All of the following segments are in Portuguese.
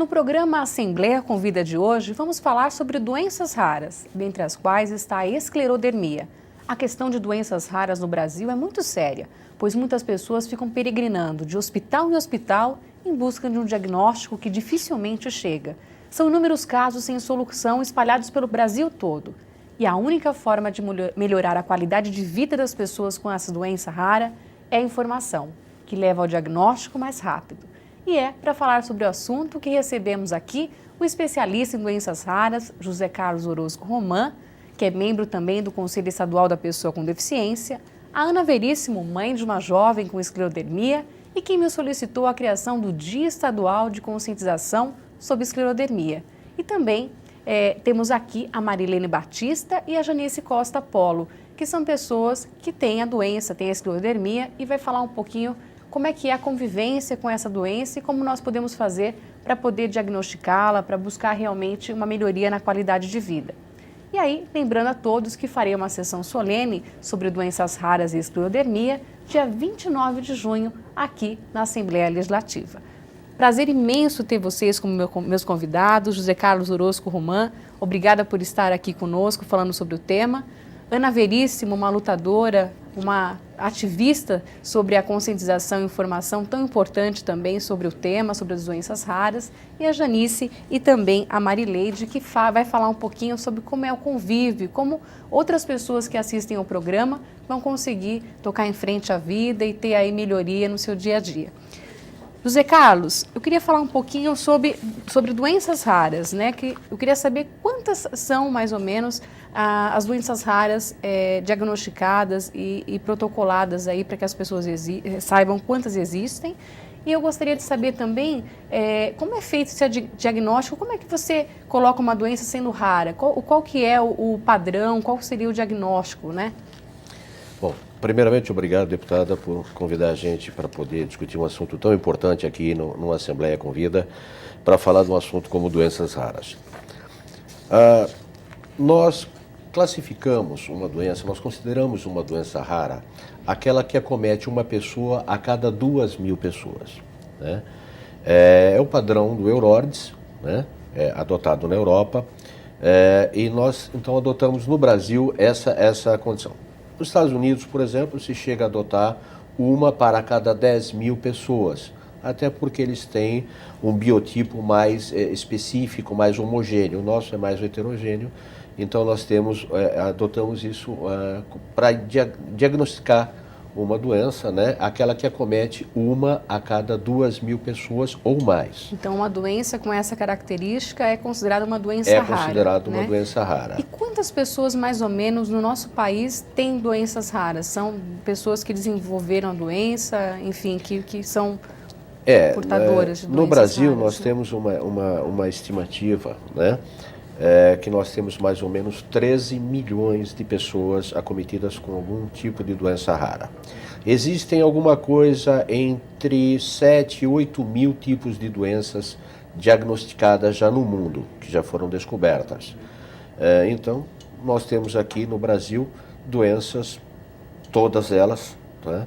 No programa Assembleia Convida de hoje, vamos falar sobre doenças raras, dentre as quais está a esclerodermia. A questão de doenças raras no Brasil é muito séria, pois muitas pessoas ficam peregrinando de hospital em hospital em busca de um diagnóstico que dificilmente chega. São inúmeros casos sem solução espalhados pelo Brasil todo. E a única forma de melhorar a qualidade de vida das pessoas com essa doença rara é a informação, que leva ao diagnóstico mais rápido. E é para falar sobre o assunto que recebemos aqui o especialista em doenças raras, José Carlos Orozco Roman, que é membro também do Conselho Estadual da Pessoa com Deficiência, a Ana Veríssimo, mãe de uma jovem com esclerodermia e quem me solicitou a criação do Dia Estadual de Conscientização sobre Esclerodermia. E também temos aqui a Marilene Batista e a Janice Costa Polo, que são pessoas que têm a doença, têm a esclerodermia, e vai falar um pouquinho como é que é a convivência com essa doença e como nós podemos fazer para poder diagnosticá-la, para buscar realmente uma melhoria na qualidade de vida. E aí, lembrando a todos que farei uma sessão solene sobre doenças raras e esclerodermia, dia 29 de junho, aqui na Assembleia Legislativa. Prazer imenso ter vocês como meus convidados, José Carlos Orozco Roman, obrigada por estar aqui conosco falando sobre o tema. Ana Veríssimo, uma lutadora, uma ativista sobre a conscientização e informação tão importante também sobre o tema, sobre as doenças raras, e a Janice e também a Marileide, que vai falar um pouquinho sobre como é o convívio, como outras pessoas que assistem ao programa vão conseguir tocar em frente à vida e ter aí melhoria no seu dia a dia. José Carlos, eu queria falar um pouquinho sobre doenças raras, né? Eu queria saber quantas são, mais ou menos, as doenças raras diagnosticadas e protocoladas aí para que as pessoas saibam quantas existem. E eu gostaria de saber também como é feito esse diagnóstico, como é que você coloca uma doença sendo rara? Qual que é o padrão, qual seria o diagnóstico, né? Bom, primeiramente, obrigado, deputada, por convidar a gente para poder discutir um assunto tão importante aqui no Assembleia Convida, para falar de um assunto como doenças raras. Nós classificamos uma doença, nós consideramos uma doença rara aquela que acomete uma pessoa a cada 2.000 pessoas, né? É o padrão do Eurordis, né? Adotado na Europa, e nós então adotamos no Brasil essa condição. Nos Estados Unidos, por exemplo, se chega a adotar uma para cada 10.000 pessoas, até porque eles têm um biotipo mais específico, mais homogêneo. O nosso é mais heterogêneo, então nós adotamos isso para diagnosticar uma doença, né? Aquela que acomete uma a cada 2.000 pessoas ou mais. Então, uma doença com essa característica é considerada uma doença rara. É considerada uma né? doença rara. E quantas pessoas, mais ou menos, no nosso país têm doenças raras? São pessoas que desenvolveram a doença, enfim, que são portadoras de doenças no Brasil, raras, nós temos uma estimativa, né? Que nós temos mais ou menos 13 milhões de pessoas acometidas com algum tipo de doença rara. Existem alguma coisa entre 7 e 8 mil tipos de doenças diagnosticadas já no mundo, que já foram descobertas. Então, nós temos aqui no Brasil doenças, todas elas, né?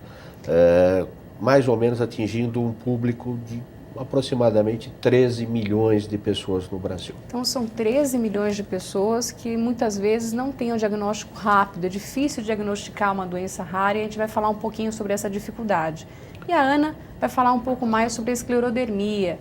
Mais ou menos atingindo um público de aproximadamente 13 milhões de pessoas no Brasil. Então são 13 milhões de pessoas que muitas vezes não têm um diagnóstico rápido, é difícil diagnosticar uma doença rara e a gente vai falar um pouquinho sobre essa dificuldade. E a Ana vai falar um pouco mais sobre a esclerodermia.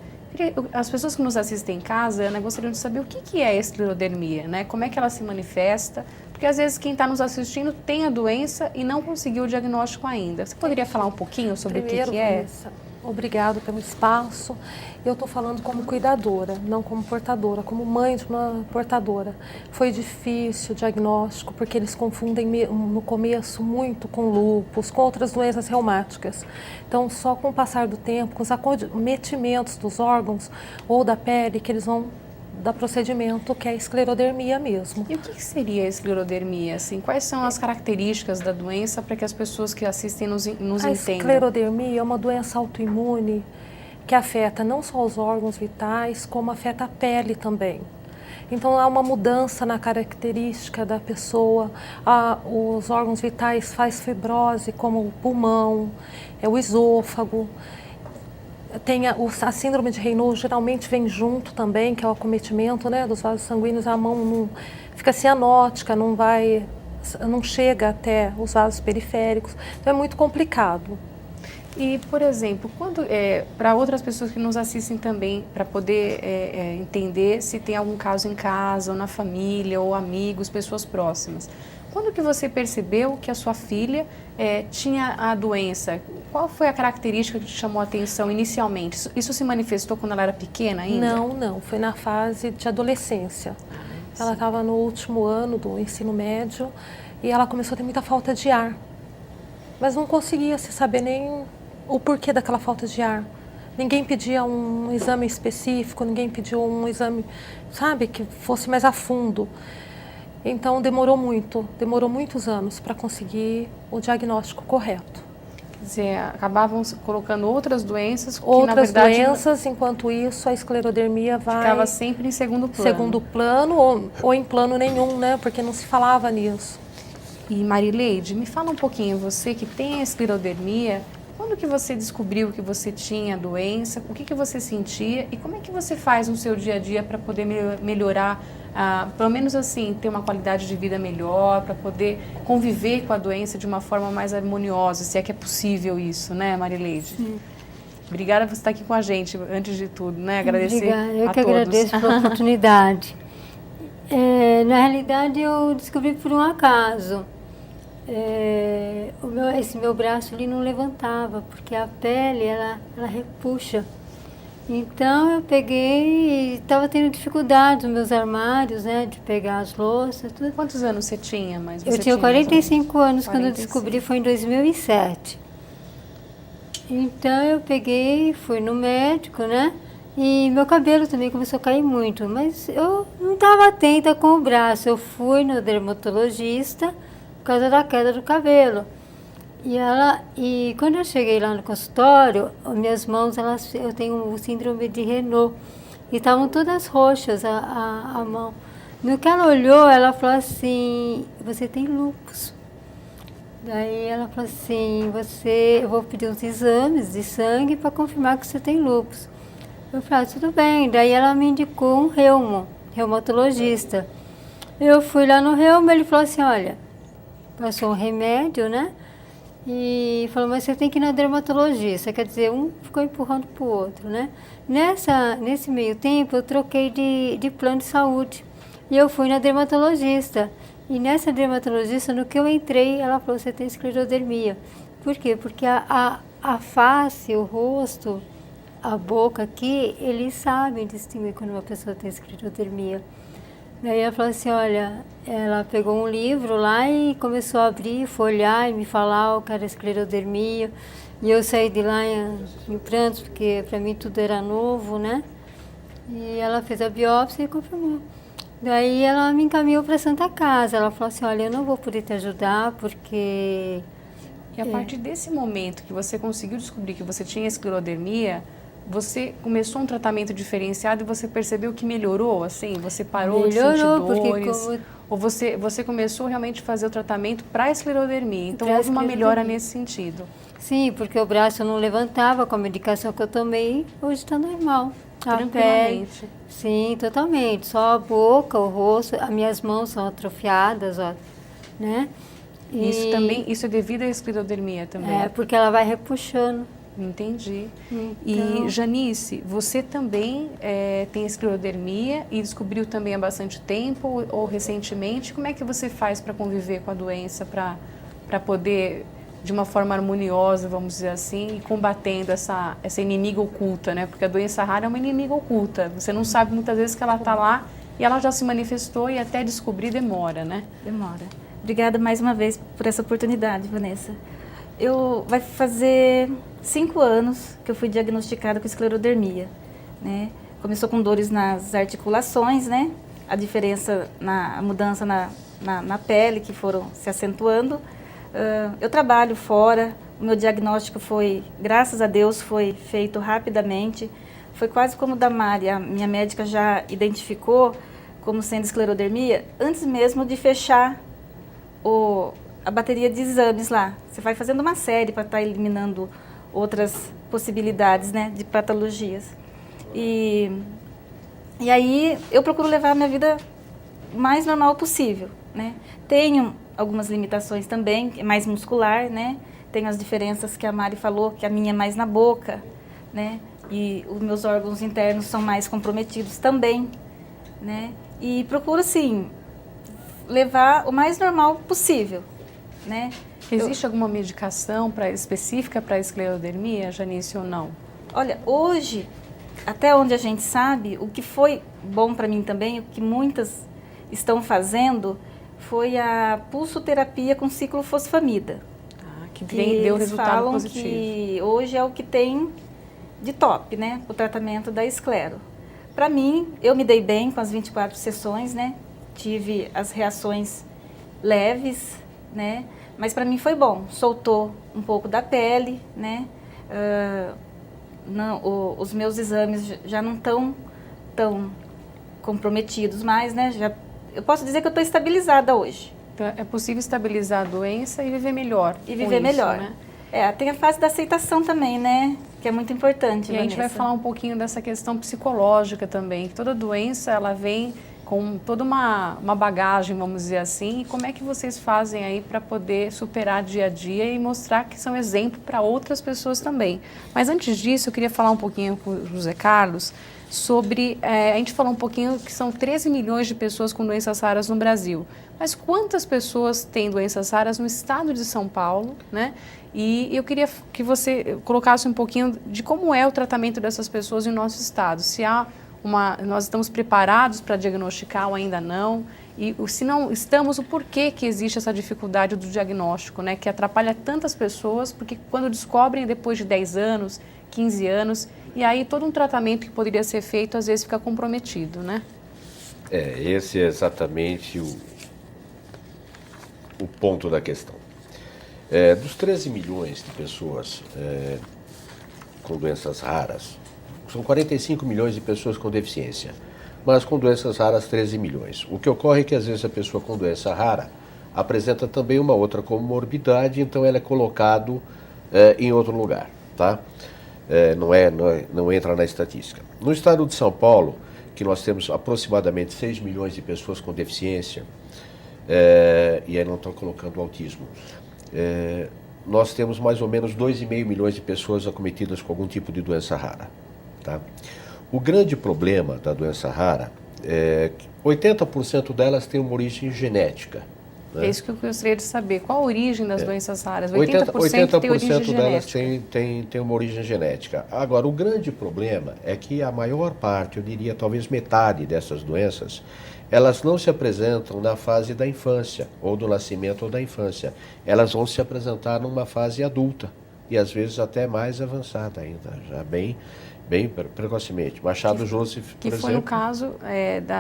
As pessoas que nos assistem em casa, Ana, gostariam de saber o que é a esclerodermia, né? Como é que ela se manifesta, porque às vezes quem está nos assistindo tem a doença e não conseguiu o diagnóstico ainda. Você poderia falar um pouquinho sobre o que é? Vanessa, obrigado pelo espaço. Eu estou falando como cuidadora, não como portadora, como mãe de uma portadora. Foi difícil o diagnóstico, porque eles confundem no começo muito com lúpus, com outras doenças reumáticas. Então, só com o passar do tempo, com os acometimentos dos órgãos ou da pele, que eles vão dar procedimento, que é a esclerodermia mesmo. E o que seria a esclerodermia? Assim, quais são as características da doença para que as pessoas que assistem nos entendam? A esclerodermia é uma doença autoimune que afeta não só os órgãos vitais, como afeta a pele também. Então, há uma mudança na característica da pessoa, os órgãos vitais faz fibrose, como o pulmão, o esôfago. tem a síndrome de Raynaud, geralmente vem junto também, que é o acometimento, né, dos vasos sanguíneos. A mão não, fica cianótica, não chega até os vasos periféricos. Então é muito complicado. E, por exemplo, para outras pessoas que nos assistem também, para poder entender se tem algum caso em casa, ou na família, ou amigos, pessoas próximas. Quando que você percebeu que a sua filha tinha a doença? Qual foi a característica que te chamou a atenção inicialmente? Isso se manifestou quando ela era pequena ainda? Não. Foi na fase de adolescência. Ela estava no último ano do ensino médio e ela começou a ter muita falta de ar. Mas não conseguia se saber nem o porquê daquela falta de ar. Ninguém pedia um exame específico, ninguém pediu um exame, sabe, que fosse mais a fundo. Então demorou muitos anos para conseguir o diagnóstico correto. Quer dizer, acabavam colocando outras doenças que, Outras na verdade, doenças, enquanto isso, a esclerodermia ficava sempre em segundo plano. Segundo plano ou em plano nenhum, né? Porque não se falava nisso. E Marileide, me fala um pouquinho, você que tem a esclerodermia, quando que você descobriu que você tinha a doença, o que você sentia e como é que você faz no seu dia a dia para poder melhorar, pelo menos assim, ter uma qualidade de vida melhor, para poder conviver com a doença de uma forma mais harmoniosa, se é que é possível isso, né, Marileide? Sim. Obrigada por estar aqui com a gente, antes de tudo, né? Agradecer Obrigada. Eu a que todos. agradeço pela oportunidade. Na realidade, eu descobri por um acaso. Esse meu braço ali não levantava, porque a pele, ela repuxa. Então eu peguei e estava tendo dificuldade nos meus armários, né, de pegar as louças, tudo. Quantos anos você tinha? Eu tinha 45 anos quando eu descobri, foi em 2007. Então eu peguei, fui no médico, né, e meu cabelo também começou a cair muito, mas eu não estava atenta com o braço. Eu fui no dermatologista por causa da queda do cabelo. E quando eu cheguei lá no consultório, minhas mãos, eu tenho o síndrome de Raynaud, e estavam todas roxas a mão. No que ela olhou, ela falou assim, você tem lúpus. Daí ela falou assim, eu vou pedir uns exames de sangue para confirmar que você tem lúpus. Eu falei, tudo bem. Daí ela me indicou um reumatologista. Eu fui lá no reumo, ele falou assim, olha, passou um remédio, né? E falou, mas você tem que ir na dermatologista. Quer dizer, um ficou empurrando para o outro, né? Nesse meio tempo, eu troquei de plano de saúde. E eu fui na dermatologista. E nessa dermatologista, no que eu entrei, ela falou, você tem esclerodermia. Por quê? Porque a face, o rosto, a boca aqui, eles sabem distinguir quando uma pessoa tem esclerodermia. Daí ela falou assim, olha, ela pegou um livro lá e começou a abrir, folhear e me falar o que era esclerodermia. E eu saí de lá em prantos, porque para mim tudo era novo, né? E ela fez a biópsia e confirmou. Daí ela me encaminhou para a Santa Casa. Ela falou assim, olha, eu não vou poder te ajudar porque... E a partir desse momento que você conseguiu descobrir que você tinha esclerodermia, você começou um tratamento diferenciado e você percebeu que melhorou, assim? Você parou de sentir dores? Ou você começou realmente a fazer o tratamento para a esclerodermia? Então houve uma melhora nesse sentido? Sim, porque o braço não levantava com a medicação que eu tomei, hoje está normal. Tranquilamente? Sim, totalmente. Só a boca, o rosto, as minhas mãos são atrofiadas, ó, né? Isso é devido à esclerodermia também? É, porque ela vai repuxando. Entendi. Então... E Janice, você também tem esclerodermia e descobriu também há bastante tempo ou recentemente? Como é que você faz para conviver com a doença, para poder, de uma forma harmoniosa, vamos dizer assim, ir combatendo essa inimiga oculta, né? Porque a doença rara é uma inimiga oculta. Você não sabe muitas vezes que ela está lá e ela já se manifestou e até descobrir demora, né? Demora. Obrigada mais uma vez por essa oportunidade, Vanessa. Vai fazer 5 anos que eu fui diagnosticada com esclerodermia, né? Começou com dores nas articulações, né? A diferença, a mudança na pele que foram se acentuando. Eu trabalho fora, o meu diagnóstico foi, graças a Deus, foi feito rapidamente. Foi quase como o da Mari, a minha médica já identificou como sendo esclerodermia antes mesmo de fechar a bateria de exames lá. Você vai fazendo uma série para estar eliminando outras possibilidades, né, de patologias. E aí eu procuro levar a minha vida o mais normal possível, né? Tenho algumas limitações também, mais muscular, né? Tenho as diferenças que a Mari falou, que a minha é mais na boca, né? E os meus órgãos internos são mais comprometidos também, né? E procuro, assim, levar o mais normal possível, né? Existe alguma medicação específica para a esclerodermia, Janice, ou não? Olha, hoje, até onde a gente sabe, o que foi bom para mim também, o que muitas estão fazendo, foi a pulsoterapia com ciclofosfamida. Que deu resultado falam positivo. Que hoje é o que tem de top, né, o tratamento da esclero. Para mim, eu me dei bem com as 24 sessões, né, tive as reações leves, né, mas para mim foi bom, soltou um pouco da pele, né, os meus exames já não estão tão comprometidos mais, né, eu posso dizer que eu estou estabilizada hoje. Então, é possível estabilizar a doença e viver melhor. E viver melhor. Né? Tem a fase da aceitação também, né? Que é muito importante, E a gente vai falar um pouquinho dessa questão psicológica também. Que toda doença, ela vem com toda uma bagagem, vamos dizer assim. E como é que vocês fazem aí para poder superar dia a dia e mostrar que são exemplo para outras pessoas também. Mas antes disso, eu queria falar um pouquinho com o José Carlos sobre, a gente falou um pouquinho que são 13 milhões de pessoas com doenças raras no Brasil. Mas quantas pessoas têm doenças raras no estado de São Paulo, né? E eu queria que você colocasse um pouquinho de como é o tratamento dessas pessoas em nosso estado. Se nós estamos preparados para diagnosticar ou ainda não, e se não estamos, o porquê que existe essa dificuldade do diagnóstico, né? Que atrapalha tantas pessoas, porque quando descobrem depois de 10 anos, 15 anos, e aí todo um tratamento que poderia ser feito, às vezes fica comprometido, né? Esse é exatamente o ponto da questão. Dos 13 milhões de pessoas com doenças raras, são 45 milhões de pessoas com deficiência, mas com doenças raras 13 milhões. O que ocorre é que às vezes a pessoa com doença rara apresenta também uma outra comorbidade, então ela é colocado em outro lugar, tá? Não entra na estatística. No estado de São Paulo, que nós temos aproximadamente 6 milhões de pessoas com deficiência, e aí não estou colocando o autismo, nós temos mais ou menos 2,5 milhões de pessoas acometidas com algum tipo de doença rara. Tá? O grande problema da doença rara é que 80% delas têm uma origem genética. Né? É isso que eu gostaria de saber. Qual a origem das doenças raras? 80% tem origem delas genética. tem uma origem genética. Agora, o grande problema é que a maior parte, eu diria talvez metade dessas doenças, elas não se apresentam na fase da infância, ou do nascimento ou da infância. Elas vão se apresentar numa fase adulta, e às vezes até mais avançada ainda, já bem precocemente. Machado Joseph, por exemplo. Que foi no caso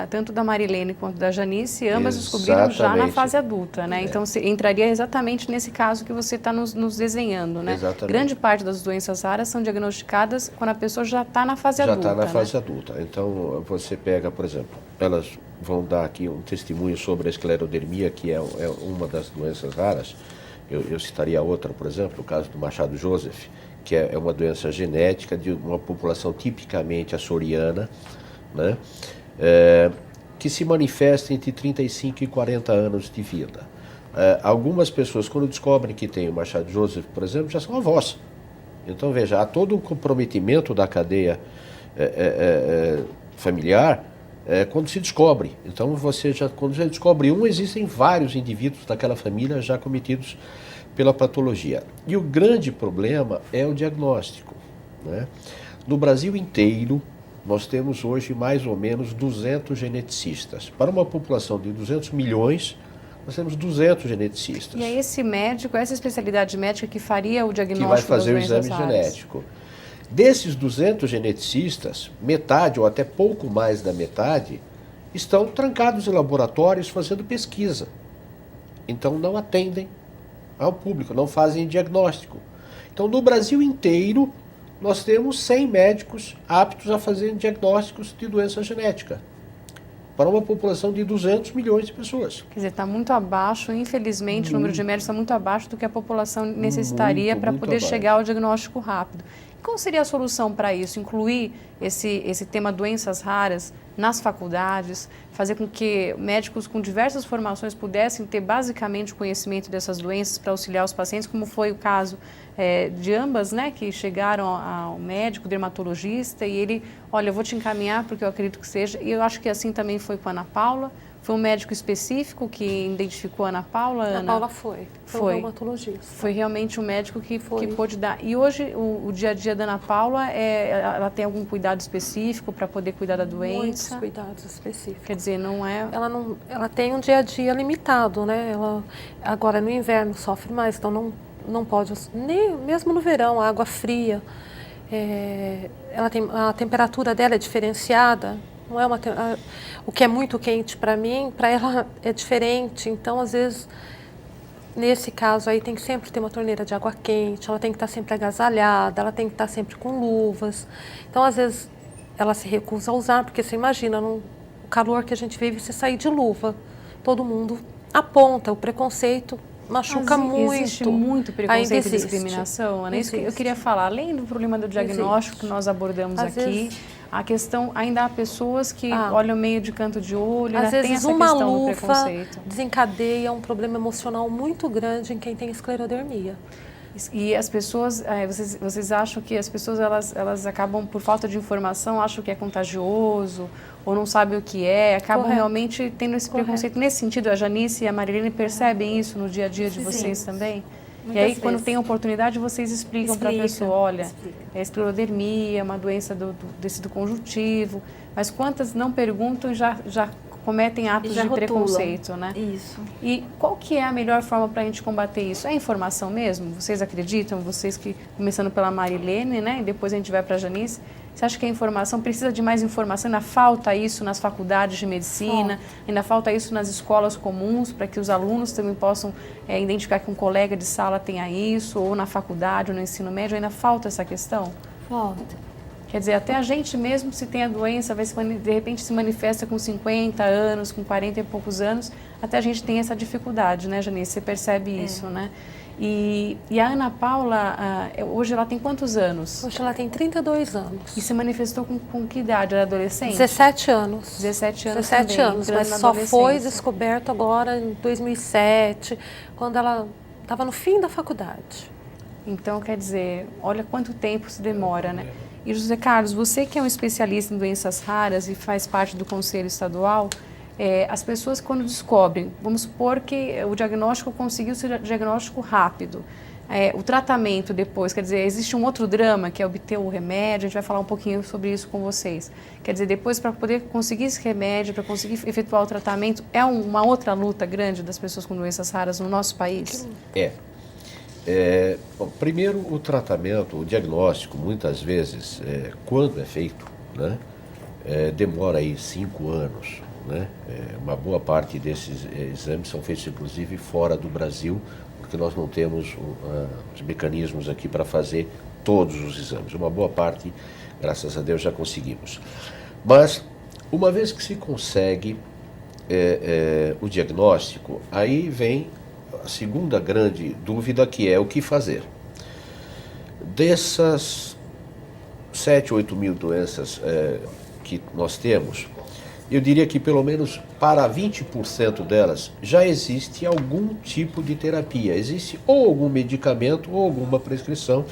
tanto da Marilene quanto da Janice, ambas descobriram já na fase adulta, né? Então entraria exatamente nesse caso que você está nos desenhando, né? Exatamente. Grande parte das doenças raras são diagnosticadas quando a pessoa já está na fase adulta. Já está na fase né? adulta. Então você pega, por exemplo, elas vão dar aqui um testemunho sobre a esclerodermia, que é uma das doenças raras. Eu citaria outra, por exemplo, o caso do Machado Joseph, que é uma doença genética de uma população tipicamente açoriana, né? Que se manifesta entre 35 e 40 anos de vida. Algumas pessoas, quando descobrem que tem o Machado Joseph, por exemplo, já são avós. Então, veja, há todo um comprometimento da cadeia familiar quando se descobre. Então, quando você descobre um, existem vários indivíduos daquela família já cometidos pela patologia. E o grande problema é o diagnóstico. Né? No Brasil inteiro, nós temos hoje mais ou menos 200 geneticistas. Para uma população de 200 milhões, nós temos 200 geneticistas. E é esse médico, essa especialidade médica que faria o diagnóstico que vai fazer o exame raras. genético. Desses 200 geneticistas, metade ou até pouco mais da metade estão trancados em laboratórios fazendo pesquisa. Então não atendem ao público, não fazem diagnóstico. Então no Brasil inteiro nós temos 100 médicos aptos a fazer diagnósticos de doença genética. para uma população de 200 milhões de pessoas. Quer dizer, está muito abaixo, infelizmente, o número de médicos está muito abaixo do que a população necessitaria para poder chegar ao diagnóstico rápido. Qual seria a solução para isso? Incluir esse tema doenças raras nas faculdades, fazer com que médicos com diversas formações pudessem ter basicamente o conhecimento dessas doenças para auxiliar os pacientes, como foi o caso de ambas, né, que chegaram ao médico, dermatologista, e ele, olha, eu vou te encaminhar porque eu acredito que seja, e eu acho que assim também foi com a Ana Paula. Foi um médico específico que identificou a Ana Paula? Ana Paula foi um reumatologista. Foi realmente um médico que pôde dar. E hoje, o dia a dia da Ana Paula, ela tem algum cuidado específico para poder cuidar da doença? Muitos cuidados específicos. Quer dizer, não é... Ela tem um dia a dia limitado, né? Ela, agora no inverno sofre mais, então não pode, nem mesmo no verão, água fria. A temperatura dela é diferenciada. Não é o que é muito quente para mim, para ela é diferente. Então, às vezes, nesse caso aí, tem que sempre ter uma torneira de água quente, ela tem que estar sempre agasalhada, ela tem que estar sempre com luvas. Então, às vezes, ela se recusa a usar, porque você imagina, no calor que a gente vive, você sair de luva. Todo mundo aponta, o preconceito machuca muito. Existe muito preconceito e discriminação, Ana. Isso que eu queria falar. Além do problema do diagnóstico que nós abordamos aqui, a questão, ainda há pessoas que olham meio de canto de olho, às vezes tem essa uma questão do luva preconceito. Desencadeia um problema emocional muito grande em quem tem esclerodermia. E as pessoas, vocês acham que as pessoas, elas acabam, por falta de informação, acham que é contagioso, ou não sabem o que é, acabam realmente tendo esse preconceito. Nesse sentido, a Janice e a Marilene percebem isso no dia a dia de vocês também? E aí, quando tem oportunidade, vocês explicam para a pessoa, olha, é esclerodermia, é uma doença do tecido conjuntivo, mas quantas não perguntam e já cometem atos de preconceito, né? Isso. E qual que é a melhor forma para a gente combater isso? É a informação mesmo? Vocês acreditam? Vocês que, começando pela Marilene, né? E depois a gente vai para a Janice. Você acha que a informação, precisa de mais informação? Ainda falta isso nas faculdades de medicina? Ainda falta isso nas escolas comuns, para que os alunos também possam identificar que um colega de sala tenha isso, ou na faculdade, ou no ensino médio? Ainda falta essa questão? Falta. Quer dizer, até a gente mesmo, se tem a doença, de repente se manifesta com 50 anos, com 40 e poucos anos, até a gente tem essa dificuldade, né, Janice? Você percebe isso, né? E a Ana Paula, hoje ela tem quantos anos? Hoje ela tem 32 anos. E se manifestou com que idade? Era adolescente? 17 anos. 17 anos 17 também, anos, mas só foi descoberto agora em 2007, quando ela estava no fim da faculdade. Então, quer dizer, olha quanto tempo se demora, né? E José Carlos, você que é um especialista em doenças raras e faz parte do Conselho Estadual, as pessoas quando descobrem, vamos supor que o diagnóstico conseguiu ser diagnóstico rápido, o tratamento depois, quer dizer, existe um outro drama que é obter o remédio, a gente vai falar um pouquinho sobre isso com vocês. Quer dizer, depois para poder conseguir esse remédio, para conseguir efetuar o tratamento, é uma outra luta grande das pessoas com doenças raras no nosso país? Bom, primeiro, o tratamento, o diagnóstico, muitas vezes, quando é feito, né, demora aí 5 anos. Né? Uma boa parte desses exames são feitos, inclusive, fora do Brasil, porque nós não temos os mecanismos aqui para fazer todos os exames. Uma boa parte, graças a Deus, já conseguimos. Mas, uma vez que se consegue o diagnóstico, aí vem a segunda grande dúvida, que é o que fazer. Dessas 7, 8 mil doenças que nós temos, eu diria que pelo menos para 20% delas já existe algum tipo de terapia. Existe ou algum medicamento ou alguma prescrição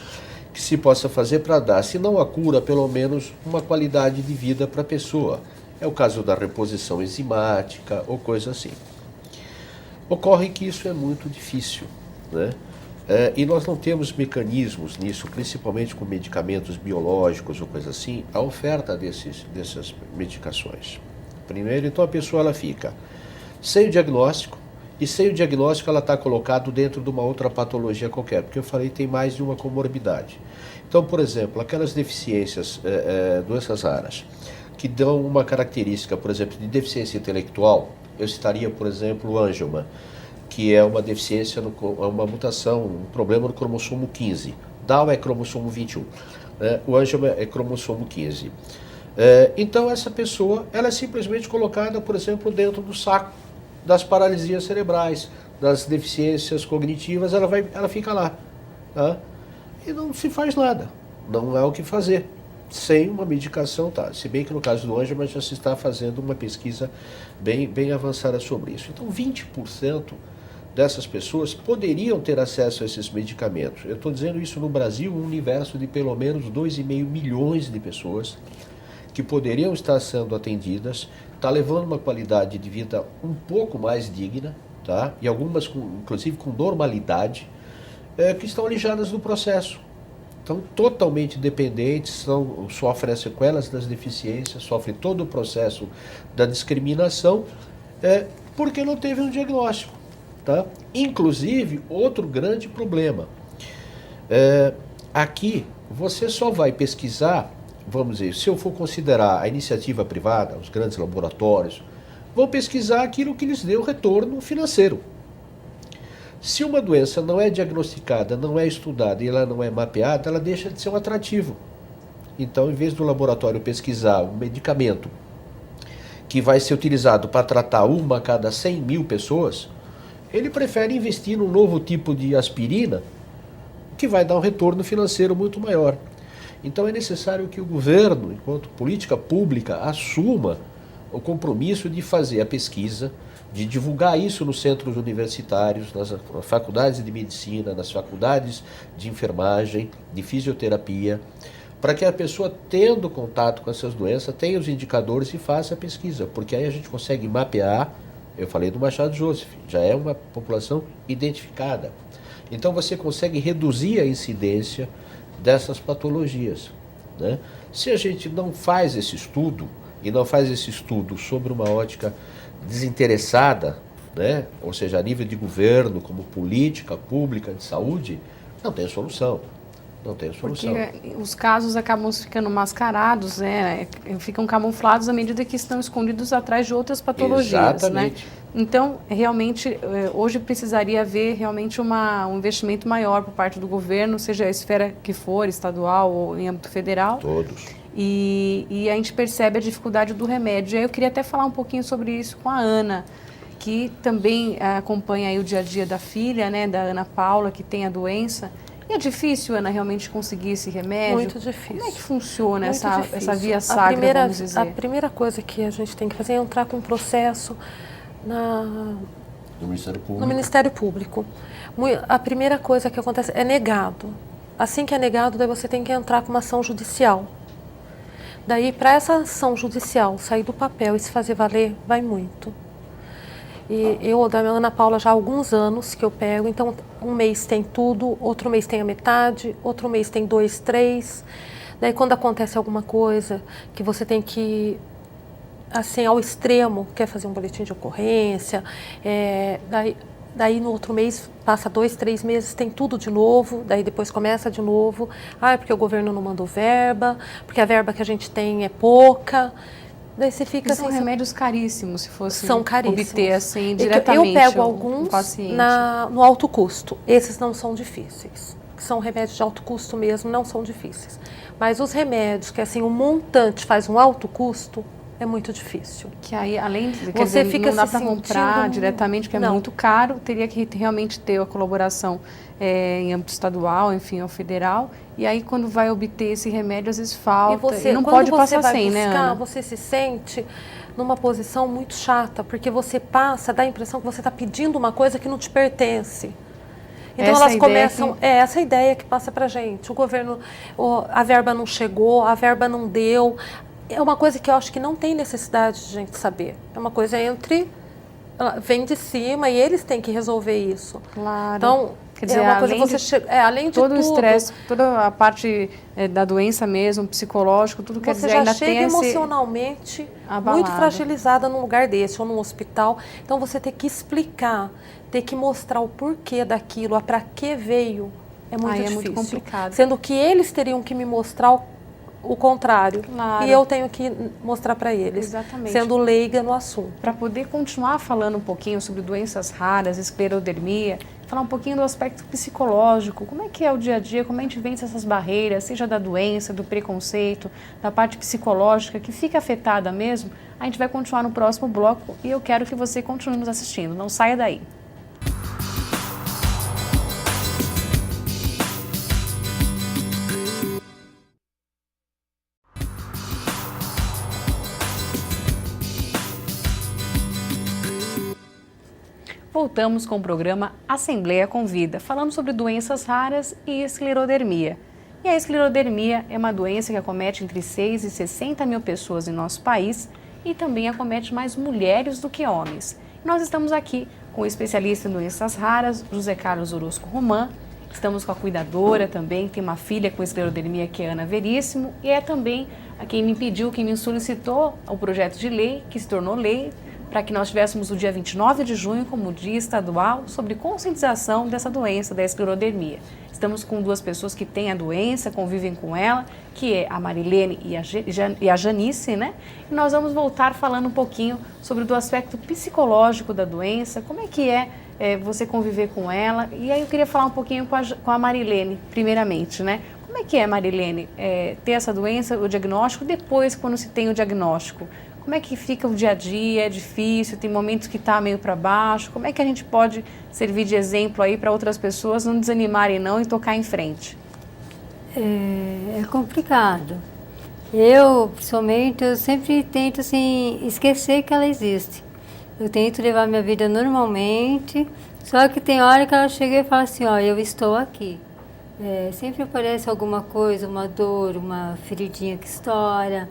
que se possa fazer para dar, se não a cura, pelo menos uma qualidade de vida para a pessoa. É o caso da reposição enzimática ou coisa assim. Ocorre que isso é muito difícil, né? E nós não temos mecanismos nisso, principalmente com medicamentos biológicos ou coisa assim, a oferta dessas medicações. Primeiro, então a pessoa ela fica sem o diagnóstico, e sem o diagnóstico ela está colocada dentro de uma outra patologia qualquer, porque eu falei tem mais de uma comorbidade. Então, por exemplo, aquelas deficiências, doenças raras, que dão uma característica, por exemplo, de deficiência intelectual, eu citaria, por exemplo, o angioma, que é uma deficiência, uma mutação, um problema no cromossomo 15. Down é cromossomo 21. O angioma é cromossomo 15. Então essa pessoa, ela é simplesmente colocada, por exemplo, dentro do saco das paralisias cerebrais, das deficiências cognitivas, ela fica lá, tá? E não se faz nada, não há o que fazer, sem uma medicação, tá? Se bem que no caso do Ângelo já se está fazendo uma pesquisa bem avançada sobre isso. Então 20% dessas pessoas poderiam ter acesso a esses medicamentos. Eu estou dizendo isso no Brasil, um universo de pelo menos 2,5 milhões de pessoas que poderiam estar sendo atendidas, está levando uma qualidade de vida um pouco mais digna, tá? E algumas, inclusive, com normalidade, que estão alijadas do processo. Estão totalmente dependentes, sofrem as sequelas das deficiências, sofrem todo o processo da discriminação, porque não teve um diagnóstico. Tá? Inclusive, outro grande problema. Aqui, você só vai pesquisar, vamos dizer, se eu for considerar a iniciativa privada, os grandes laboratórios, vão pesquisar aquilo que lhes deu retorno financeiro. Se uma doença não é diagnosticada, não é estudada e ela não é mapeada, ela deixa de ser um atrativo. Então, em vez do laboratório pesquisar um medicamento que vai ser utilizado para tratar uma a cada 100 mil pessoas, ele prefere investir num novo tipo de aspirina que vai dar um retorno financeiro muito maior. Então é necessário que o governo, enquanto política pública, assuma o compromisso de fazer a pesquisa, de divulgar isso nos centros universitários, nas faculdades de medicina, nas faculdades de enfermagem, de fisioterapia, para que a pessoa, tendo contato com essas doenças, tenha os indicadores e faça a pesquisa, porque aí a gente consegue mapear. Eu falei do Machado Joseph, já é uma população identificada. Então você consegue reduzir a incidência dessas patologias, né? Se a gente não faz esse estudo, e não faz esse estudo sobre uma ótica desinteressada, né? Ou seja, a nível de governo, como política pública de saúde, não tem solução. Não tem solução. Porque os casos acabam ficando mascarados, né? Ficam camuflados à medida que estão escondidos atrás de outras patologias. Exatamente. Né? Então, realmente, hoje precisaria haver realmente um investimento maior por parte do governo, seja a esfera que for, estadual ou em âmbito federal. Todos. E a gente percebe a dificuldade do remédio. Eu queria até falar um pouquinho sobre isso com a Ana, que também acompanha aí o dia a dia da filha, né, da Ana Paula, que tem a doença. E é difícil, Ana, realmente conseguir esse remédio? Muito difícil. Como é que funciona essa via sagra, vamos dizer? A primeira coisa que a gente tem que fazer é entrar com um processo no Ministério Público. A primeira coisa que acontece é negado. Assim que é negado, daí você tem que entrar com uma ação judicial. Daí, para essa ação judicial sair do papel e se fazer valer, vai muito. E eu, da Ana Paula, já há alguns anos que eu pego, então um mês tem tudo, outro mês tem a metade, outro mês tem 2, 3. Daí quando acontece alguma coisa que você tem que, assim, ao extremo, quer fazer um boletim de ocorrência, daí no outro mês passa 2, 3 meses, tem tudo de novo, daí depois começa de novo. Ah, é porque o governo não mandou verba, porque a verba que a gente tem é pouca. Daí você fica são remédios caríssimos, se fosse obter assim diretamente. Eu pego alguns no alto custo. Esses não são difíceis. São remédios de alto custo mesmo, não são difíceis. Mas os remédios que assim o montante faz um alto custo, é muito difícil. Que aí, além de não dá para comprar diretamente, porque é muito caro, teria que realmente ter a colaboração em âmbito estadual, enfim, ou federal. E aí, quando vai obter esse remédio, às vezes falta. E não pode passar sem, né, Ana? Você se sente numa posição muito chata, porque você dá a impressão que você está pedindo uma coisa que não te pertence. Então elas começam, essa ideia que passa pra gente. O governo, a verba não chegou, a verba não deu. É uma coisa que eu acho que não tem necessidade de a gente saber. É uma coisa vem de cima e eles têm que resolver isso. Claro. Então, quer dizer, além de todo o estresse, toda a parte da doença mesmo, psicológico, tudo quer dizer, ainda tem você já chega emocionalmente muito fragilizada num lugar desse ou num hospital. Então você tem que explicar, ter que mostrar o porquê daquilo, para que veio, é muito difícil. É muito complicado. Sendo que eles teriam que me mostrar o contrário. Claro. E eu tenho que mostrar para eles, exatamente, sendo leiga no assunto. Para poder continuar falando um pouquinho sobre doenças raras, esclerodermia, falar um pouquinho do aspecto psicológico. Como é que é o dia a dia, como a gente vence essas barreiras, seja da doença, do preconceito, da parte psicológica, que fica afetada mesmo. A gente vai continuar no próximo bloco e eu quero que você continue nos assistindo. Não saia daí. Voltamos com o programa Assembleia Convida, falando sobre doenças raras e esclerodermia. E a esclerodermia é uma doença que acomete entre 6 e 60 mil pessoas em nosso país e também acomete mais mulheres do que homens. Nós estamos aqui com o especialista em doenças raras, José Carlos Orozco Roman. Estamos com a cuidadora também, que tem uma filha com esclerodermia, que é Ana Veríssimo, e é também a quem me pediu, quem me solicitou o projeto de lei, que se tornou lei, para que nós tivéssemos o dia 29 de junho como dia estadual sobre conscientização dessa doença, da esclerodermia. Estamos com duas pessoas que têm a doença, convivem com ela, que é a Marilene e a Janice, né? E nós vamos voltar falando um pouquinho sobre o aspecto psicológico da doença, como é que você conviver com ela. E aí eu queria falar um pouquinho com a Marilene, primeiramente, né? Como é que é, Marilene, ter essa doença, o diagnóstico, depois quando se tem o diagnóstico? Como é que fica o dia a dia? É difícil? Tem momentos que está meio para baixo? Como é que a gente pode servir de exemplo aí para outras pessoas não desanimarem não e tocar em frente? É complicado. Eu, pessoalmente, eu sempre tento assim, esquecer que ela existe. Eu tento levar minha vida normalmente, só que tem hora que ela chega e fala assim, ó, eu estou aqui. Sempre aparece alguma coisa, uma dor, uma feridinha que estoura,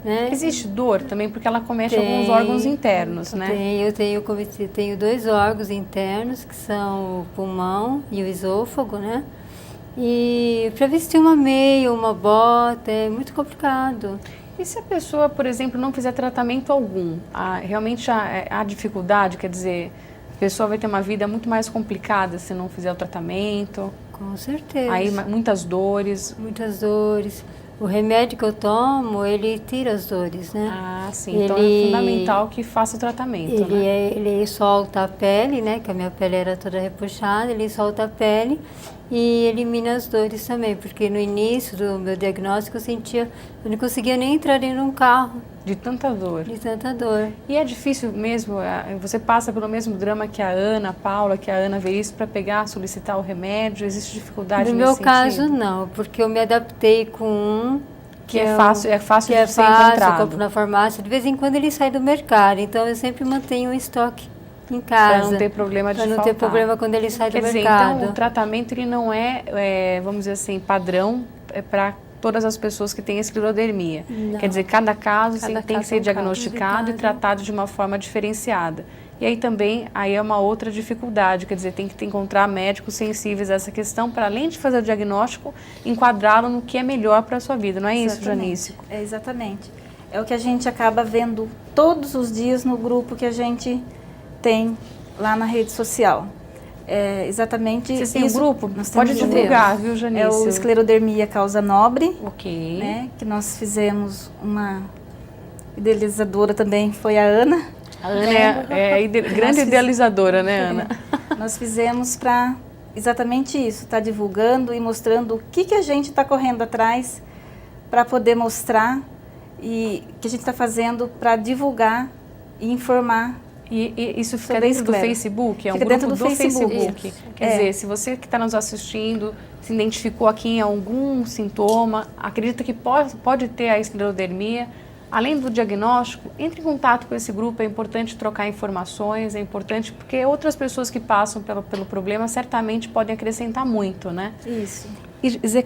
né? Existe dor também, porque ela comete alguns órgãos internos, né? Eu tenho 2 órgãos internos, que são o pulmão e o esôfago, né? E para vestir uma meia, uma bota, é muito complicado. E se a pessoa, por exemplo, não fizer tratamento algum, realmente há dificuldade, quer dizer, a pessoa vai ter uma vida muito mais complicada se não fizer o tratamento? Com certeza. Aí muitas dores. Muitas dores. O remédio que eu tomo, ele tira as dores, né? Ah, sim. Então é fundamental que faça o tratamento, né? Ele solta a pele, né? Que a minha pele era toda repuxada, ele solta a pele e elimina as dores também. Porque no início do meu diagnóstico eu não conseguia nem entrar dentro de um carro. De tanta dor. De tanta dor. E é difícil mesmo, você passa pelo mesmo drama que a Ana, a Paula, que a Ana Veríssimo para pegar, solicitar o remédio? Existe dificuldade nesse sentido? No meu caso, não, porque eu me adaptei com um que é fácil de ser eu encontrado. compro na farmácia. De vez em quando ele sai do mercado, então eu sempre mantenho um estoque em casa. Para não ter problema de faltar. Para não ter problema quando ele sai do mercado. Quer dizer, então o tratamento ele não vamos dizer assim, padrão para todas as pessoas que têm esclerodermia. Não. Quer dizer, cada caso tem que ser diagnosticado e caso. tratado de uma forma diferenciada. E aí também é uma outra dificuldade, quer dizer, tem que encontrar médicos sensíveis a essa questão para, além de fazer o diagnóstico, enquadrá-lo no que é melhor para a sua vida. Não é isso, Janice? Exatamente. É o que a gente acaba vendo todos os dias no grupo que a gente tem lá na rede social. Exatamente. Vocês têm um grupo? Pode divulgar, viu, Janice? É o Esclerodermia Causa Nobre. Ok. Né, que nós fizemos uma idealizadora também, foi a Ana. A Ana é grande idealizadora, né, Ana? Nós fizemos para exatamente isso, estar divulgando e mostrando o que a gente está correndo atrás para poder mostrar e o que a gente está fazendo para divulgar e informar. E isso fica dentro do Facebook? É um grupo do Facebook. Quer dizer, se você que está nos assistindo se identificou aqui em algum sintoma, acredita que pode ter a esclerodermia, além do diagnóstico, entre em contato com esse grupo. É importante trocar informações, é importante porque outras pessoas que passam pelo problema certamente podem acrescentar muito, né? Isso. E José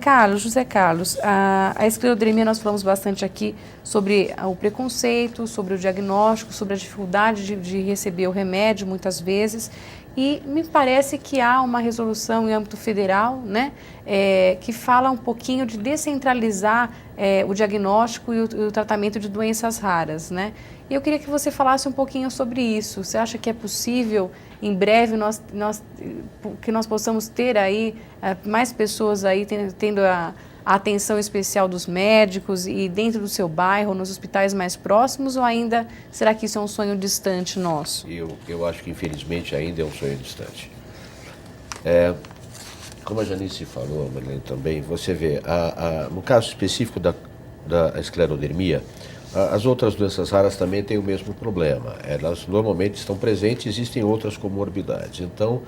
Carlos, a esclerodermia nós falamos bastante aqui sobre o preconceito, sobre o diagnóstico, sobre a dificuldade de receber o remédio muitas vezes. E me parece que há uma resolução em âmbito federal, né, que fala um pouquinho de descentralizar o diagnóstico e o tratamento de doenças raras, né? E eu queria que você falasse um pouquinho sobre isso. Você acha que é possível, em breve, que nós possamos ter aí mais pessoas aí tendo a atenção especial dos médicos e dentro do seu bairro, nos hospitais mais próximos, ou ainda será que isso é um sonho distante nosso? Eu acho que infelizmente ainda é um sonho distante. Como a Janice falou, Marlene, também, você vê, no caso específico da esclerodermia, as outras doenças raras também têm o mesmo problema. Elas normalmente estão presentes, existem outras comorbidades. Então,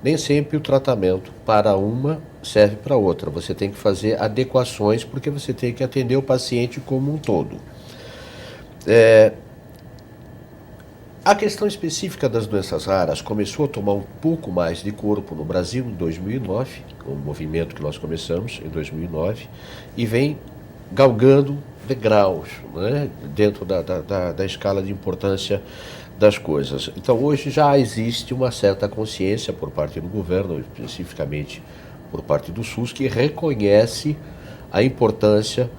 nem sempre o tratamento para uma serve para outra. Você tem que fazer adequações porque você tem que atender o paciente como um todo. A questão específica das doenças raras começou a tomar um pouco mais de corpo no Brasil em 2009, um movimento que nós começamos em 2009, e vem galgando degraus, né, dentro da escala de importância das coisas. Então hoje já existe uma certa consciência por parte do governo, especificamente por parte do SUS, que reconhece a importância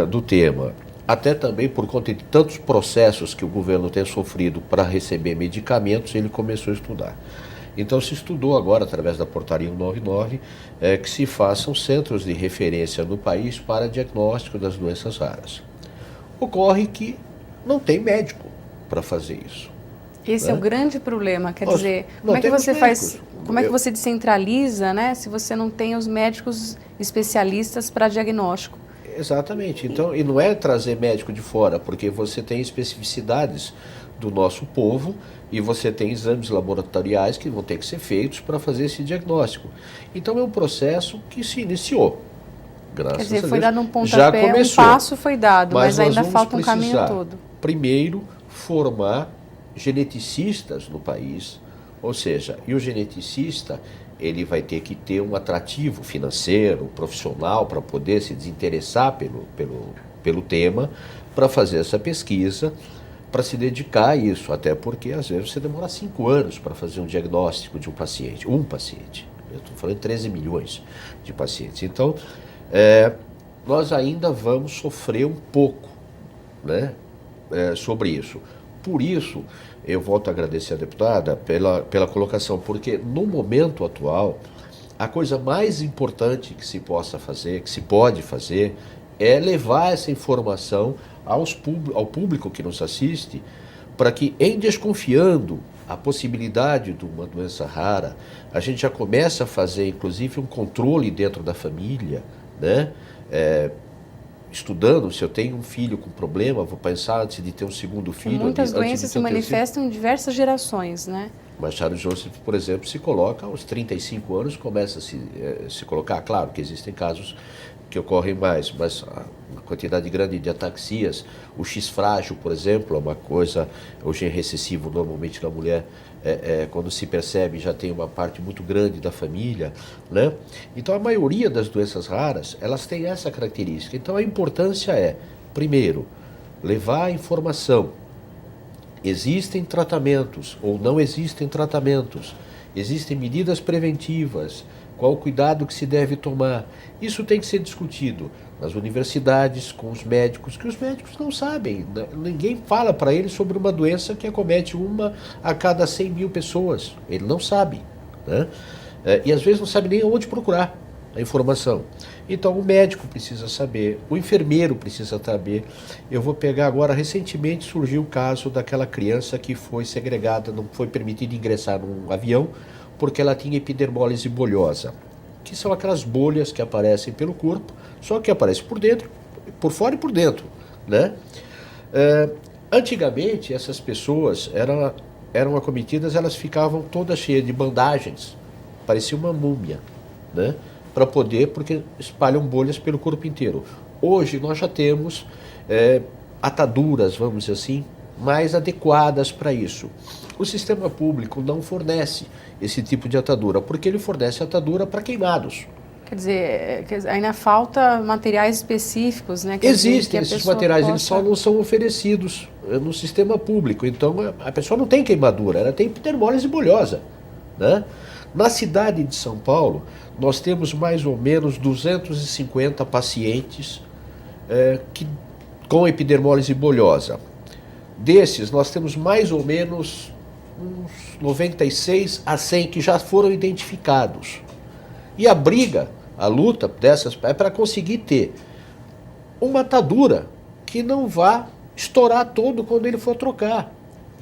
do tema. Até também por conta de tantos processos que o governo tem sofrido para receber medicamentos, ele começou a estudar. Então se estudou agora, através da portaria 199, que se façam centros de referência no país para diagnóstico das doenças raras. Ocorre que não tem médico para fazer isso. Esse é o grande problema, quer dizer, como é que temos você médicos. como é que você descentraliza, né, se você não tem os médicos especialistas para diagnóstico? Exatamente. Então, e não é trazer médico de fora, porque você tem especificidades do nosso povo e você tem exames laboratoriais que vão ter que ser feitos para fazer esse diagnóstico. Então, é um processo que se iniciou. Graças Quer dizer, a Deus, foi dado um já pontapé, começou. um passo foi dado, mas nós ainda vamos falta um caminho precisar, todo. primeiro, formar geneticistas no país, ou seja, e o geneticista ele vai ter que ter um atrativo financeiro, profissional, para poder se desinteressar pelo tema, para fazer essa pesquisa, para se dedicar a isso, até porque às vezes você demora 5 anos para fazer um diagnóstico de um paciente. Eu estou falando de 13 milhões de pacientes. Então, nós ainda vamos sofrer um pouco, né, sobre isso. Por isso, eu volto a agradecer a deputada pela colocação, porque no momento atual, a coisa mais importante que se possa fazer, que se pode fazer, é levar essa informação ao público que nos assiste, para que, em desconfiando a possibilidade de uma doença rara, a gente já começa a fazer, inclusive, um controle dentro da família, né? Estudando, se eu tenho um filho com problema, vou pensar antes de ter um segundo filho. Muitas doenças se manifestam em diversas gerações, né? Mas Charles Joseph, por exemplo, se coloca aos 35 anos, começa a se colocar. Claro que existem casos que ocorrem mais, mas uma quantidade grande de ataxias. O X frágil, por exemplo, é uma coisa, o gene recessivo normalmente na mulher, quando se percebe, já tem uma parte muito grande da família, né? Então a maioria das doenças raras, elas têm essa característica. Então a importância é, primeiro, levar a informação. Existem tratamentos ou não existem tratamentos, existem medidas preventivas, qual o cuidado que se deve tomar. Isso tem que ser discutido nas universidades, com os médicos, que os médicos não sabem. Ninguém fala para eles sobre uma doença que acomete uma a cada 100 mil pessoas. Ele não sabe, né? E às vezes não sabe nem onde procurar a informação. Então o médico precisa saber, o enfermeiro precisa saber. Eu vou pegar agora, recentemente surgiu o caso daquela criança que foi segregada, não foi permitido ingressar num avião, porque ela tinha epidermólise bolhosa, que são aquelas bolhas que aparecem pelo corpo, só que aparecem por dentro, por fora e por dentro, né? Antigamente, essas pessoas eram acometidas, elas ficavam todas cheias de bandagens, parecia uma múmia, né? Porque espalham bolhas pelo corpo inteiro. Hoje nós já temos ataduras, vamos dizer assim, mais adequadas para isso. O sistema público não fornece esse tipo de atadura, porque ele fornece atadura para queimados. Quer dizer, ainda falta materiais específicos, né? Existem esses materiais, eles só não são oferecidos no sistema público. Então a pessoa não tem queimadura, ela tem epidermólise bolhosa, né? Na cidade de São Paulo, nós temos mais ou menos 250 pacientes com epidermólise bolhosa. Desses, nós temos mais ou menos uns 96 a 100 que já foram identificados. E a briga, a luta dessas é para conseguir ter uma atadura que não vá estourar todo quando ele for trocar.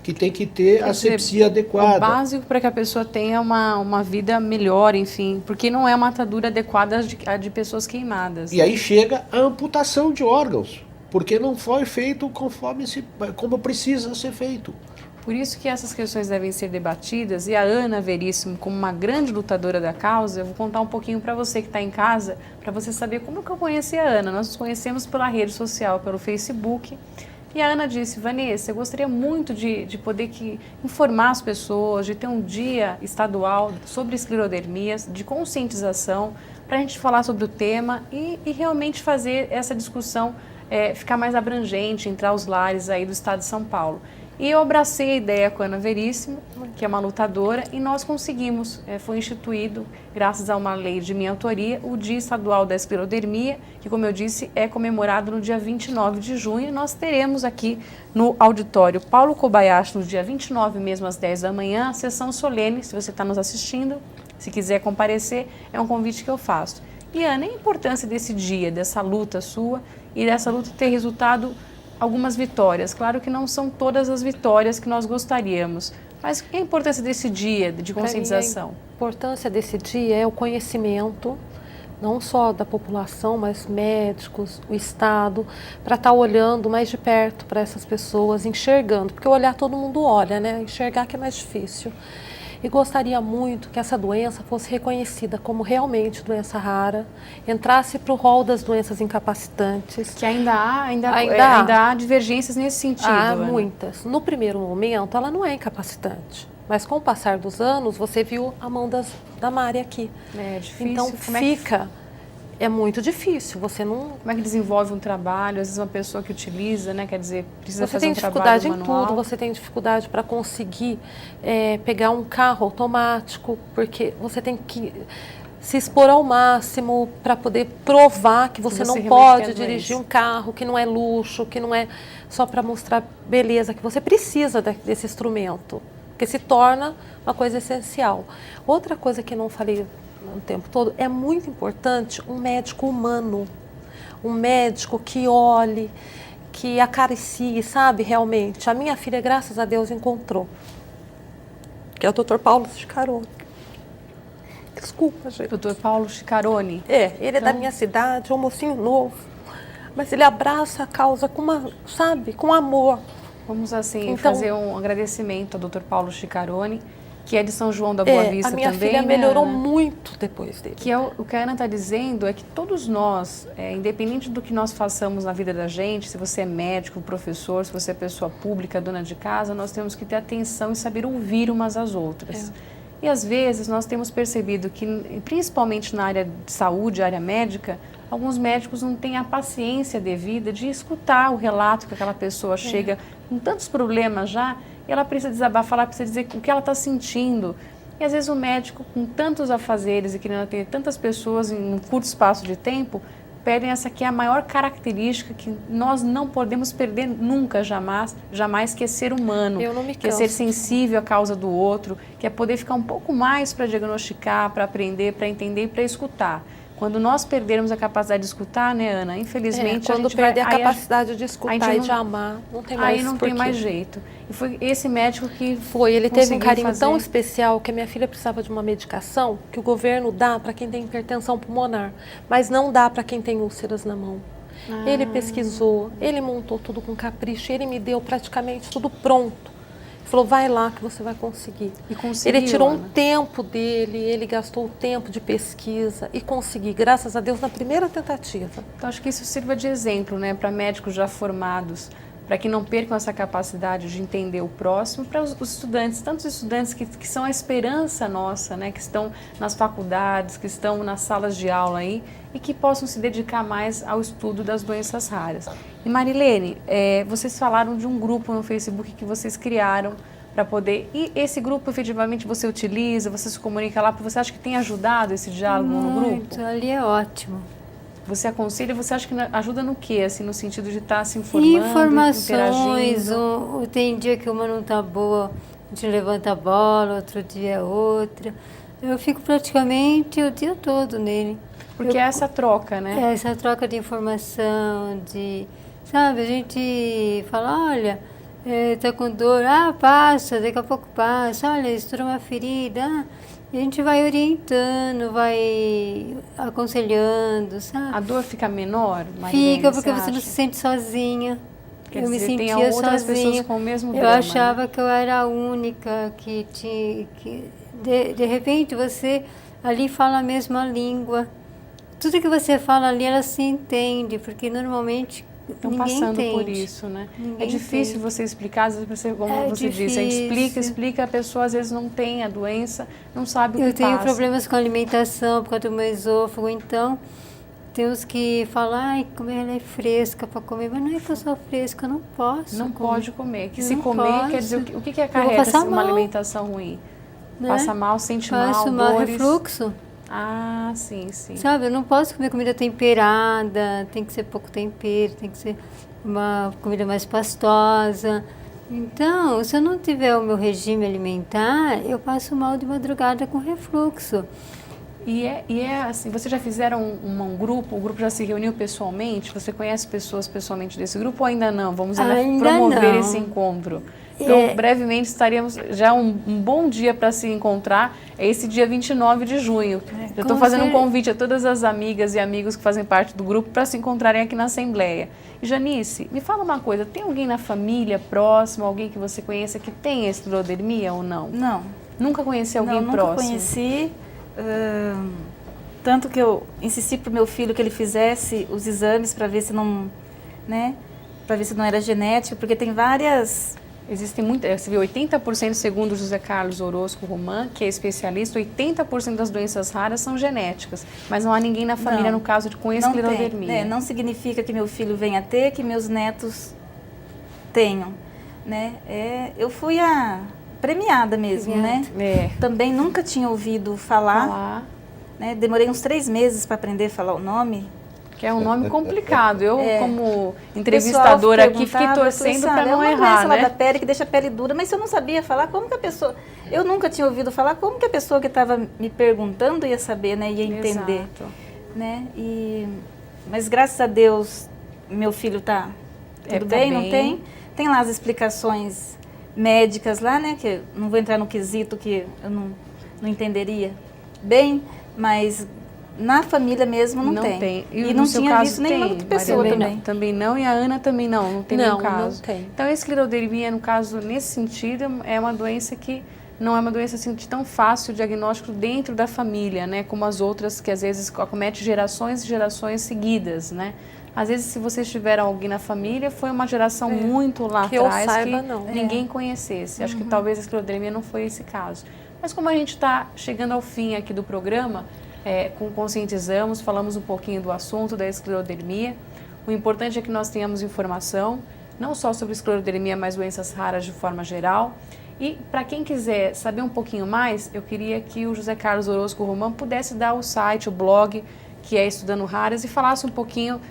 que tem que ter asepsia O adequada. básico para que a pessoa tenha uma vida melhor, enfim, porque não é uma atadura adequada a de pessoas queimadas. E aí chega a amputação de órgãos, porque não foi feito como precisa ser feito. Por isso que essas questões devem ser debatidas, e a Ana Veríssimo, como uma grande lutadora da causa, eu vou contar um pouquinho para você que está em casa, para você saber como que eu conheci a Ana. Nós nos conhecemos pela rede social, pelo Facebook, e a Ana disse: Vanessa, eu gostaria muito de poder informar as pessoas, de ter um dia estadual sobre esclerodermias, de conscientização, para a gente falar sobre o tema e realmente fazer essa discussão ficar mais abrangente, entrar aos lares aí do estado de São Paulo. E eu abracei a ideia com a Ana Veríssimo, que é uma lutadora, e nós conseguimos, foi instituído, graças a uma lei de minha autoria, o Dia Estadual da Esclerodermia, que, como eu disse, é comemorado no dia 29 de junho. E nós teremos aqui no auditório Paulo Kobayashi, no dia 29, mesmo às 10 da manhã, a sessão solene. Se você está nos assistindo, se quiser comparecer, é um convite que eu faço. E, Ana, a importância desse dia, dessa luta sua, e dessa luta ter resultado algumas vitórias. Claro que não são todas as vitórias que nós gostaríamos, mas a importância desse dia de conscientização? A importância desse dia é o conhecimento, não só da população, mas médicos, o Estado, para estar olhando mais de perto para essas pessoas, enxergando, porque olhar todo mundo olha, né? Enxergar que é mais difícil. E gostaria muito que essa doença fosse reconhecida como realmente doença rara, entrasse para o rol das doenças incapacitantes. Que ainda há divergências nesse sentido. Há Ana. muitas. No primeiro momento, ela não é incapacitante. Mas com o passar dos anos, você viu a mão da Mari aqui. É difícil. Então é muito difícil, você não... Como é que desenvolve um trabalho? Às vezes uma pessoa que utiliza, né, quer dizer, precisa você fazer tem um trabalho dificuldade em manual. tudo, você tem dificuldade para conseguir pegar um carro automático, porque você tem que se expor ao máximo para poder provar que você não pode dirigir um carro, que não é luxo, que não é só para mostrar beleza, que você precisa desse instrumento, que se torna uma coisa essencial. Outra coisa que eu não falei o tempo todo, é muito importante um médico humano, um médico que olhe, que acaricie, sabe, realmente. A minha filha, graças a Deus, encontrou, que é o Dr. Paulo Chicarone. Desculpa, gente. Dr. Paulo Chicarone. Ele é da minha cidade, é um mocinho novo, mas ele abraça a causa com amor. Vamos, assim, Então, fazer um agradecimento ao Dr. Paulo Chicarone, que é de São João da Boa Vista também. A minha filha melhorou muito depois dele. Que o que a Ana está dizendo é que todos nós, independente do que nós façamos na vida da gente, se você é médico, professor, se você é pessoa pública, dona de casa, nós temos que ter atenção e saber ouvir umas às outras. E às vezes nós temos percebido que, principalmente na área de saúde, área médica, alguns médicos não têm a paciência devida de escutar o relato que aquela pessoa chega com tantos problemas já, e ela precisa desabafar, ela precisa dizer o que ela está sentindo. E às vezes o médico, com tantos afazeres e querendo atender tantas pessoas em um curto espaço de tempo, perdem essa que é a maior característica que nós não podemos perder nunca, jamais, que é ser humano, Eu não me que é ser sensível à causa do outro, que é poder ficar um pouco mais para diagnosticar, para aprender, para entender e para escutar. Quando nós perdermos a capacidade de escutar, né, Ana? Infelizmente, quando perder a capacidade de escutar e de amar, não tem mais aí não tem mais jeito. E foi esse médico que ele teve um carinho fazer tão especial que a minha filha precisava de uma medicação que o governo dá para quem tem hipertensão pulmonar, mas não dá para quem tem úlceras na mão. Ele pesquisou, ele montou tudo com capricho, ele me deu praticamente tudo pronto. Falou, vai lá que você vai conseguir. E conseguiu, ele tirou Ana. um tempo dele, ele gastou o tempo de pesquisa e consegui, graças a Deus, na primeira tentativa. Então, acho que isso sirva de exemplo, né, para médicos já formados, para que não percam essa capacidade de entender o próximo, para os estudantes, tantos estudantes que são a esperança nossa, né, que estão nas faculdades, que estão nas salas de aula aí, e que possam se dedicar mais ao estudo das doenças raras. E Marilene, vocês falaram de um grupo no Facebook que vocês criaram para poder... E esse grupo, efetivamente, você utiliza, você se comunica lá, você acha que tem ajudado esse diálogo no grupo? Muito, ali é ótimo. Você aconselha, você acha que ajuda no quê? Assim, no sentido de estar se informando, Informações, interagindo? Tem dia que uma não está boa, a gente levanta a bola, outro dia é outra. Eu fico praticamente o dia todo nele. Porque é essa troca, né? Essa troca de informação, sabe, a gente fala, olha, tá com dor, passa, daqui a pouco passa, olha, estourou uma ferida, e a gente vai orientando, vai aconselhando, sabe? A dor fica menor, Fica, porque você não se sente sozinha. Quer Eu me dizer, tem sentia outras pessoas sozinha. com o mesmo Eu drama, achava né? que eu era a única que tinha... De repente, você ali fala a mesma língua. Tudo que você fala ali, ela se entende, porque normalmente Estão ninguém passando entende. por isso, né? Ninguém É difícil entende. você explicar, às vezes você, como É você disse, a gente difícil. explica, a pessoa às vezes não tem a doença, não sabe o Eu que tenho passa. problemas com alimentação por causa do meu esôfago, então tem uns que falam, ai, como ela é fresca para comer, mas não é que eu sou fresca, eu não posso Não comer. pode comer. Que Eu se não comer, posso. quer dizer, o que vou acarreta passar uma mal, alimentação ruim? né? Passa mal, sente Passo mal, mal, dores. refluxo. Ah, sim, sim. Sabe, eu não posso comer comida temperada, tem que ser pouco tempero, tem que ser uma comida mais pastosa. Então, se eu não tiver o meu regime alimentar, eu passo mal de madrugada com refluxo. E é assim, vocês já fizeram um grupo, o grupo já se reuniu pessoalmente? Você conhece pessoas pessoalmente desse grupo ou ainda não? Vamos Ainda promover não. esse encontro. Então, brevemente estaríamos, já um bom dia para se encontrar, é esse dia 29 de junho. Eu estou fazendo um convite a todas as amigas e amigos que fazem parte do grupo para se encontrarem aqui na Assembleia. E Janice, me fala uma coisa, tem alguém na família próximo, alguém que você conheça que tem esclerodermia ou não? Não. Nunca conheci alguém Não, próximo? nunca conheci. Tanto que eu insisti para o meu filho que ele fizesse os exames para ver se não, né, para ver se não era genético, porque tem várias... Existem muitas, você vê, 80% segundo José Carlos Orozco Roman, que é especialista, 80% das doenças raras são genéticas, mas não há ninguém na família, Não, no caso, com não esclerodermia. tem, né? Não significa que meu filho venha a ter, que meus netos tenham, né? Eu fui a premiada mesmo, né? Também nunca tinha ouvido falar. Né? Demorei uns 3 meses para aprender a falar o nome. Que é um nome complicado. Eu, como O entrevistadora pessoal aqui, fiquei perguntava, torcendo eu falei, para não é uma errar, doença lá né? da pele que deixa a pele dura, mas se eu não sabia falar, como que a pessoa... Eu nunca tinha ouvido falar, como que a pessoa que estava me perguntando ia saber, né? Ia entender. Exato. Né? Mas graças a Deus, meu filho está tudo tá bem, bem. não tem? Tem lá as explicações médicas lá, né? Que eu não vou entrar no quesito que eu não entenderia bem, mas na família mesmo não tem. E no não seu tinha caso, visto nenhuma tem, outra pessoa Maria Helena? também. Também não, e a Ana também não tem nenhum caso. Não tem. Então, a esclerodermia, no caso, nesse sentido, é uma doença que não é uma doença assim, de tão fácil diagnóstico dentro da família, né? Como as outras que às vezes acomete gerações e gerações seguidas, né? Às vezes, se vocês tiveram alguém na família, foi uma geração muito lá que eu atrás saiba, que não. ninguém conhecesse. Acho que talvez a esclerodermia não foi esse caso. Mas como a gente está chegando ao fim aqui do programa, conscientizamos, falamos um pouquinho do assunto da esclerodermia. O importante é que nós tenhamos informação, não só sobre esclerodermia, mas doenças raras de forma geral. E para quem quiser saber um pouquinho mais, eu queria que o José Carlos Orozco Roman pudesse dar o site, o blog, que é Estudando Raras, e falasse um pouquinho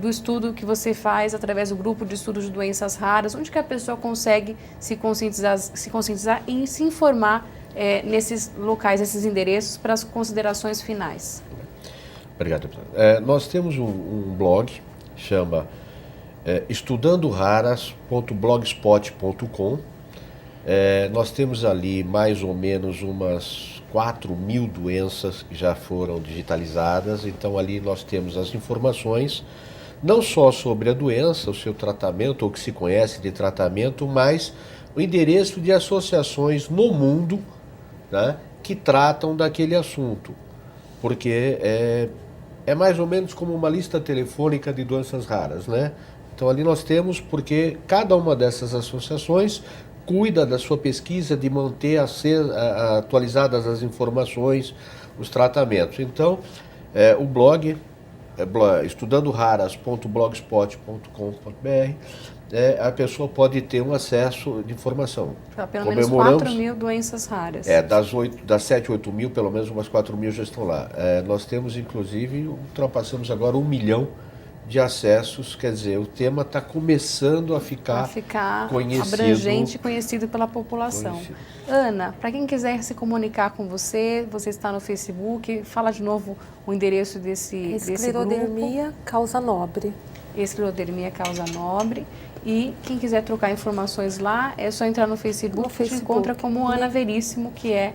do estudo que você faz através do grupo de estudos de doenças raras, onde que a pessoa consegue se conscientizar e se informar nesses locais, nesses endereços, para as considerações finais. Obrigado. Nós temos um blog, chama estudandoraras.blogspot.com. Nós temos ali mais ou menos umas 4.000 doenças que já foram digitalizadas, então ali nós temos as informações, não só sobre a doença, o seu tratamento, ou o que se conhece de tratamento, mas o endereço de associações no mundo, né, que tratam daquele assunto, porque é mais ou menos como uma lista telefônica de doenças raras, né? Então ali nós temos, porque cada uma dessas associações cuida da sua pesquisa, de manter atualizadas as informações, os tratamentos. Então, o blog estudandoraras.blogspot.com.br, a pessoa pode ter um acesso de informação. Pelo menos 4.000 doenças raras. Das 7, 8 mil, pelo menos umas 4.000 já estão lá. Nós temos, inclusive, ultrapassamos agora 1 milhão de acessos, quer dizer, o tema está começando a ficar conhecido, abrangente e conhecido pela população. Conhecido. Ana, para quem quiser se comunicar com você está no Facebook, fala de novo o endereço desse grupo. Esclerodermia causa nobre. Esclerodermia causa nobre. E quem quiser trocar informações lá, é só entrar no Facebook, que a gente encontra como Ana Veríssimo, que é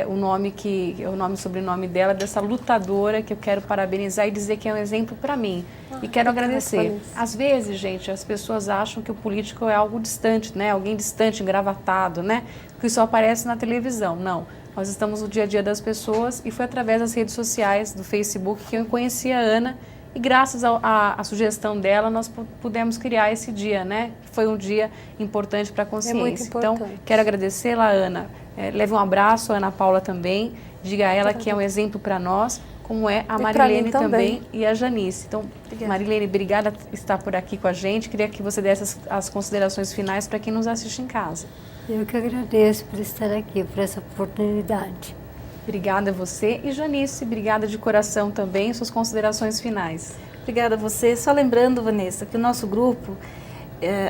o nome e sobrenome dela, dessa lutadora que eu quero parabenizar e dizer que é um exemplo para mim. E quero agradecer. Às vezes, gente, as pessoas acham que o político é algo distante, né? Alguém distante, engravatado, né? Que só aparece na televisão. Não. Nós estamos no dia a dia das pessoas e foi através das redes sociais, do Facebook, que eu conheci a Ana. E graças à sugestão dela, nós pudemos criar esse dia, né? Foi um dia importante para a consciência. É muito importante. Então, quero agradecê-la, Ana. Leve um abraço, a Ana Paula também. Diga a ela que é um exemplo para nós, como é a Marilene também e a Janice. Então, Marilene, obrigada por estar por aqui com a gente. Queria que você desse as considerações finais para quem nos assiste em casa. Eu que agradeço por estar aqui, por essa oportunidade. Obrigada a você. E Janice, obrigada de coração também. Suas considerações finais. Obrigada a você. Só lembrando, Vanessa, que o nosso grupo,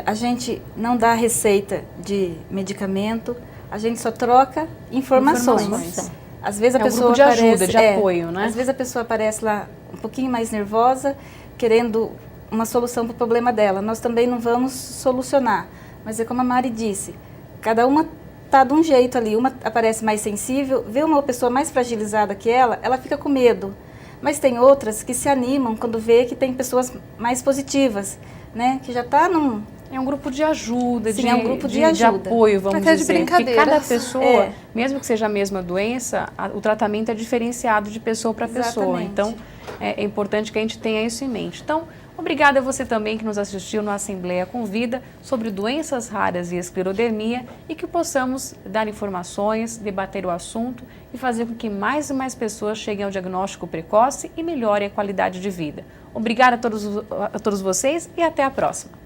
a gente não dá receita de medicamento, a gente só troca informações. Às vezes a pessoa um grupo de aparece, ajuda, de apoio, né? Às vezes a pessoa aparece lá um pouquinho mais nervosa, querendo uma solução para o problema dela. Nós também não vamos solucionar, mas é como a Mari disse, cada uma está de um jeito ali, uma aparece mais sensível, vê uma pessoa mais fragilizada que ela fica com medo. Mas tem outras que se animam quando vê que tem pessoas mais positivas, né? Que já está num... É um grupo de ajuda, Sim, é um grupo de ajuda. De apoio, vamos até dizer. de brincadeira. Porque cada pessoa, mesmo que seja a mesma doença, o tratamento é diferenciado de pessoa para pessoa. Então, é importante que a gente tenha isso em mente. Então, obrigada a você também que nos assistiu no Assembleia Convida sobre doenças raras e esclerodermia e que possamos dar informações, debater o assunto e fazer com que mais e mais pessoas cheguem ao diagnóstico precoce e melhorem a qualidade de vida. Obrigada a todos vocês e até a próxima.